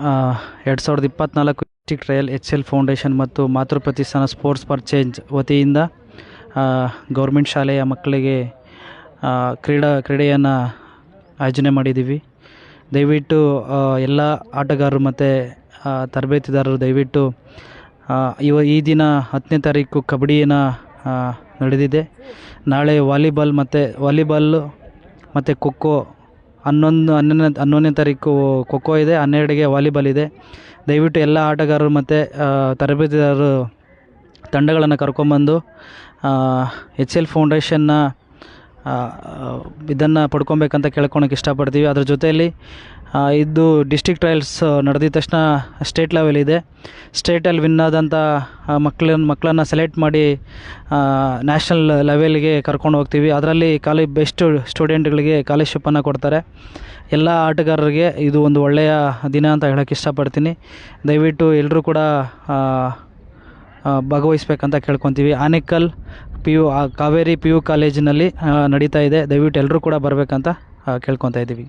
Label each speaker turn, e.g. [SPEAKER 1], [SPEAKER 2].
[SPEAKER 1] 2024 district trial HCL foundation ಮತ್ತು ಮಾತೃ ಪ್ರತಿಷ್ಠಾನ ಸ್ಪೋರ್ಟ್ಸ್ ಫಾರ್ ಚೇಂಜ್ ವತಿಯಿಂದ ಗೌರ್ಮೆಂಟ್ ಶಾಲೆಯ ಮಕ್ಕಳಿಗೆ ಕ್ರೀಡೆಯನ್ನು ಆಯೋಜನೆ ಮಾಡಿದ್ದೀವಿ. ದಯವಿಟ್ಟು ಎಲ್ಲ ಆಟಗಾರರು ಮತ್ತು ತರಬೇತಿದಾರರು ದಯವಿಟ್ಟು ಈ ದಿನ 10ನೇ ತಾರೀಕು ಕಬಡ್ಡಿಯನ್ನು ನಡೆದಿದೆ. ನಾಳೆ ವಾಲಿಬಾಲು ಮತ್ತು ಖೋಖೋ 11ನೇ ತಾರೀಕು ಖೋಖೋ ಇದೆ, 12ಗೆ ವಾಲಿಬಾಲ್ ಇದೆ. ದಯವಿಟ್ಟು ಎಲ್ಲ ಆಟಗಾರರು ಮತ್ತು ತರಬೇತಿದಾರರು ತಂಡಗಳನ್ನು ಕರ್ಕೊಂಬಂದು HCL ಫೌಂಡೇಶನ್ನ ಇದನ್ನು ಪಡ್ಕೊಬೇಕಂತ ಕೇಳ್ಕೊಳಕ್ಕೆ ಇಷ್ಟಪಡ್ತೀವಿ. ಅದ್ರ ಜೊತೆಯಲ್ಲಿ ಇದು ಡಿಸ್ಟ್ರಿಕ್ಟ್ ಟ್ರಯಲ್ಸ್ ನಡೆದಿದ ತಕ್ಷಣ ಸ್ಟೇಟ್ ಲೆವೆಲ್ ಇದೆ. ಸ್ಟೇಟಲ್ಲಿ ವಿನ್ ಆದಂಥ ಮಕ್ಕಳನ್ನು ಸೆಲೆಕ್ಟ್ ಮಾಡಿ ನ್ಯಾಷನಲ್ ಲೆವೆಲ್ಗೆ ಕರ್ಕೊಂಡು ಹೋಗ್ತೀವಿ. ಅದರಲ್ಲಿ ಬೆಸ್ಟ್ ಸ್ಟೂಡೆಂಟ್ಗಳಿಗೆ ಸ್ಕಾಲರ್ಶಿಪ್ಪನ್ನು ಕೊಡ್ತಾರೆ. ಎಲ್ಲ ಆಟಗಾರರಿಗೆ ಇದು ಒಂದು ಒಳ್ಳೆಯ ದಿನ ಅಂತ ಹೇಳೋಕ್ಕೆ ಇಷ್ಟಪಡ್ತೀನಿ. ದಯವಿಟ್ಟು ಎಲ್ಲರೂ ಕೂಡ ಭಾಗವಹಿಸ್ಬೇಕಂತ ಕೇಳ್ಕೊತೀವಿ. ಆನೇಕಲ್ ಕಾವೇರಿ PU ಕಾಲೇಜಿನಲ್ಲಿ ನಡೀತಾ ಇದೆ. ದಯವಿಟ್ಟು ಎಲ್ಲರೂ ಕೂಡ ಬರಬೇಕಂತ ಕೇಳ್ಕೊತಾ ಇದ್ದೀವಿ.